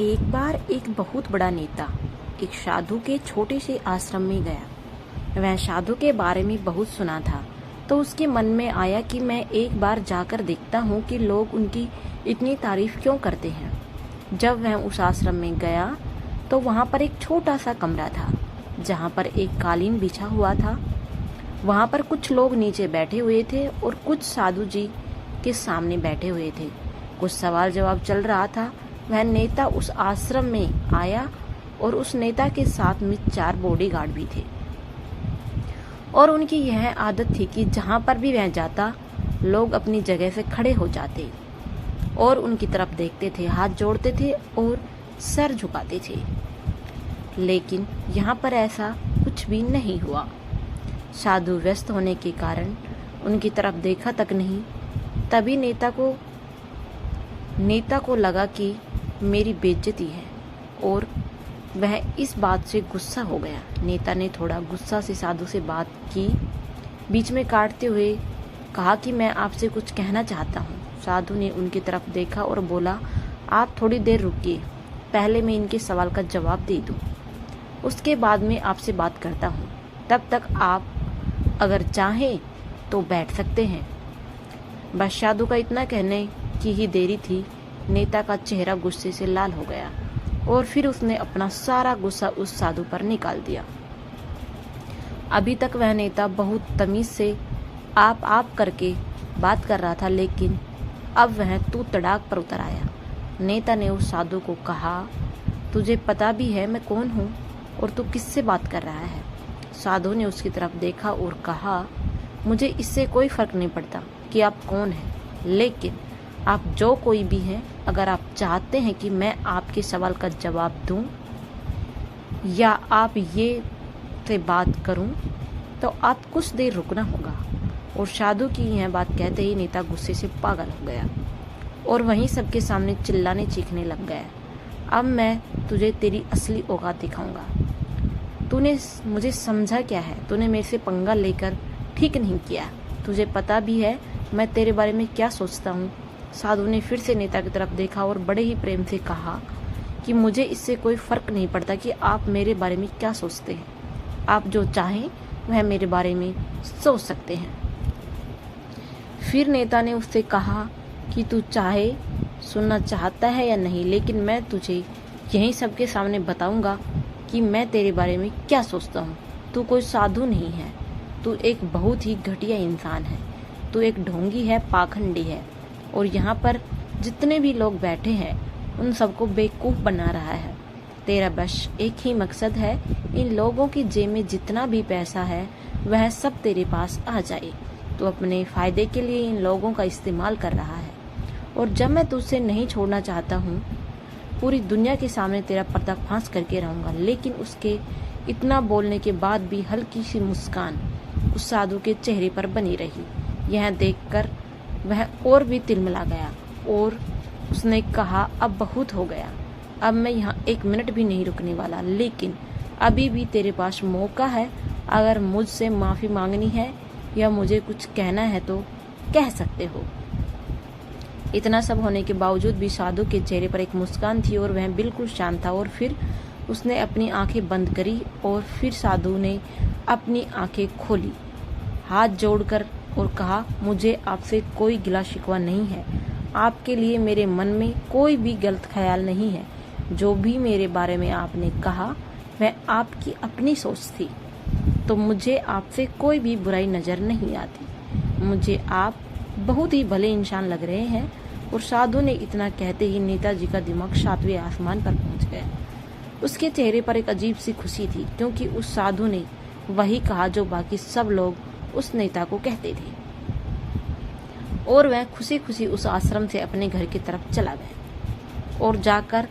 एक बार एक बहुत बड़ा नेता एक साधु के छोटे से आश्रम में गया। वह साधु के बारे में बहुत सुना था, तो उसके मन में आया कि मैं एक बार जाकर देखता हूँ कि लोग उनकी इतनी तारीफ क्यों करते हैं। जब वह उस आश्रम में गया तो वहाँ पर एक छोटा सा कमरा था जहाँ पर एक कालीन बिछा हुआ था। वहाँ पर कुछ लोग नीचे बैठे हुए थे और कुछ साधु जी के सामने बैठे हुए थे। कुछ सवाल जवाब चल रहा था। वह नेता उस आश्रम में आया और उस नेता के साथ में 4 बॉडीगार्ड भी थे और उनकी यह आदत थी कि जहाँ पर भी वह जाता लोग अपनी जगह से खड़े हो जाते और उनकी तरफ देखते थे, हाथ जोड़ते थे और सर झुकाते थे। लेकिन यहाँ पर ऐसा कुछ भी नहीं हुआ। साधु व्यस्त होने के कारण उनकी तरफ देखा तक नहीं। तभी नेता को लगा कि मेरी बेइज्जती है और वह इस बात से गुस्सा हो गया। नेता ने थोड़ा गुस्सा से साधु से बात की, बीच में काटते हुए कहा कि मैं आपसे कुछ कहना चाहता हूँ। साधु ने उनकी तरफ देखा और बोला, आप थोड़ी देर रुकिए, पहले मैं इनके सवाल का जवाब दे दूँ, उसके बाद में आपसे बात करता हूँ। तब तक आप अगर चाहें तो बैठ सकते हैं। बस साधु का इतना कहने की ही देरी थी। नेता का चेहरा गुस्से से लाल हो गया और फिर उसने अपना सारा गुस्सा उस साधु पर निकाल दिया। अभी तक वह नेता बहुत तमीज से आप करके बात कर रहा था, लेकिन अब वह तू तड़ाक पर उतर आया। नेता ने उस साधु को कहा, तुझे पता भी है मैं कौन हूँ और तू किससे बात कर रहा है? साधु ने उसकी तरफ देखा और कहा, मुझे इससे कोई फर्क नहीं पड़ता कि आप कौन हैं, लेकिन आप जो कोई भी हैं, अगर आप चाहते हैं कि मैं आपके सवाल का जवाब दूं या आप ये से बात करूं, तो आप कुछ देर रुकना होगा। और साधु की यह बात कहते ही नेता गुस्से से पागल हो गया और वहीं सबके सामने चिल्लाने चीखने लग गया, अब मैं तुझे तेरी असली औकात दिखाऊंगा। तूने मुझे समझा क्या है? तूने मेरे से पंगा लेकर ठीक नहीं किया। तुझे पता भी है मैं तेरे बारे में क्या सोचता हूँ। साधु ने फिर से नेता की तरफ देखा और बड़े ही प्रेम से कहा कि मुझे इससे कोई फर्क नहीं पड़ता कि आप मेरे बारे में क्या सोचते हैं। आप जो चाहें वह मेरे बारे में सोच सकते हैं। फिर नेता ने उससे कहा कि तू चाहे सुनना चाहता है या नहीं, लेकिन मैं तुझे यहीं सबके सामने बताऊंगा कि मैं तेरे बारे में क्या सोचता हूँ। तू कोई साधु नहीं है, तू एक बहुत ही घटिया इंसान है। तू एक ढोंगी है, पाखंडी है और यहाँ पर जितने भी लोग बैठे हैं उन सबको बेवकूफ़ बना रहा है। तेरा बस एक ही मकसद है, इन लोगों की जेब में जितना भी पैसा है वह सब तेरे पास आ जाए। तू अपने फ़ायदे के लिए इन लोगों का इस्तेमाल कर रहा है और जब मैं तुझसे नहीं छोड़ना चाहता हूँ, पूरी दुनिया के सामने तेरा पर्दाफाश करके रहूँगा। लेकिन उसके इतना बोलने के बाद भी हल्की सी मुस्कान उस साधु के चेहरे पर बनी रही। यह देखकर वह और भी तिलमिला गया और उसने कहा, अब बहुत हो गया, अब मैं यहाँ 1 मिनट भी नहीं रुकने वाला। लेकिन अभी भी तेरे पास मौका है, अगर मुझसे माफ़ी मांगनी है या मुझे कुछ कहना है तो कह सकते हो। इतना सब होने के बावजूद भी साधु के चेहरे पर एक मुस्कान थी और वह बिल्कुल शांत था। और फिर उसने अपनी आंखें बंद करी और फिर साधु ने अपनी आंखें खोली, हाथ जोड़कर और कहा, मुझे आपसे कोई गिला शिकवा नहीं है। आपके लिए मेरे मन में कोई भी गलत ख्याल नहीं है। जो भी मेरे बारे में आपने कहा वह आपकी अपनी सोच थी, तो मुझे आपसे कोई भी बुराई नज़र नहीं आती। मुझे आप बहुत ही भले इंसान लग रहे हैं। और साधु ने इतना कहते ही नेताजी का दिमाग 7वें आसमान पर पहुंच गया। उसके चेहरे पर एक अजीब सी खुशी थी, क्योंकि उस साधु ने वही कहा जो बाकी सब लोग उस नेता को कहते थे। और वह खुशी खुशी उस आश्रम से अपने घर की तरफ चला गया और जाकर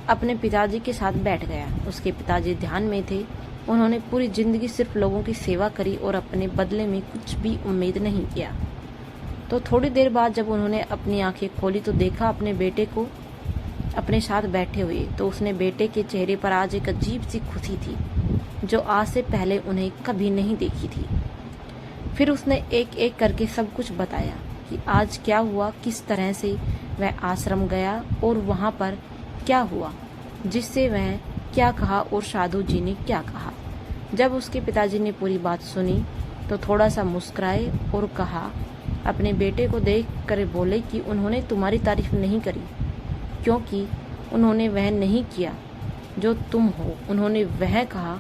अपने पिताजी के साथ बैठ गया। उसके पिताजी ध्यान में थे। उन्होंने पूरी जिंदगी सिर्फ लोगों की सेवा करी और अपने बदले में कुछ भी उम्मीद नहीं किया। तो थोड़ी देर बाद जब उन्होंने अपनी आंखें खोली तो देखा अपने बेटे को अपने साथ बैठे हुए। तो उसने बेटे के चेहरे पर आज एक अजीब सी खुशी थी जो आज से पहले उन्हें कभी नहीं देखी थी। फिर उसने एक एक करके सब कुछ बताया कि आज क्या हुआ, किस तरह से वह आश्रम गया और वहाँ पर क्या हुआ, जिससे वह क्या कहा और साधु जी ने क्या कहा। जब उसके पिताजी ने पूरी बात सुनी तो थोड़ा सा मुस्कुराए और कहा, अपने बेटे को देख कर बोले कि उन्होंने तुम्हारी तारीफ नहीं करी, क्योंकि उन्होंने वह नहीं किया जो तुम हो। उन्होंने वह कहा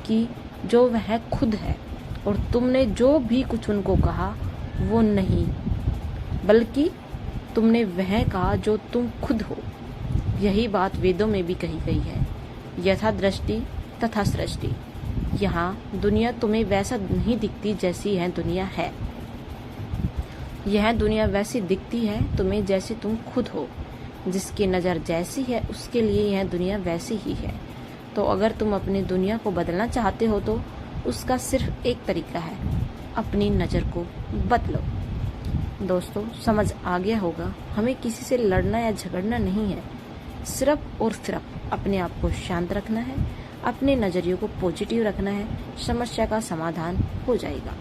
कि जो वह खुद है, और तुमने जो भी कुछ उनको कहा वो नहीं, बल्कि तुमने वह कहा जो तुम खुद हो। यही बात वेदों में भी कही गई है, यथा दृष्टि तथा सृष्टि। यहाँ दुनिया तुम्हें वैसा नहीं दिखती जैसी यह दुनिया है। यह दुनिया वैसी दिखती है तुम्हें जैसे तुम खुद हो। जिसकी नज़र जैसी है उसके लिए यह दुनिया वैसी ही है। तो अगर तुम अपनी दुनिया को बदलना चाहते हो तो उसका सिर्फ एक तरीका है, अपनी नज़र को बदलो। दोस्तों, समझ आ गया होगा, हमें किसी से लड़ना या झगड़ना नहीं है, सिर्फ और सिर्फ अपने आप को शांत रखना है, अपने नज़रिए को पॉजिटिव रखना है, समस्या का समाधान हो जाएगा।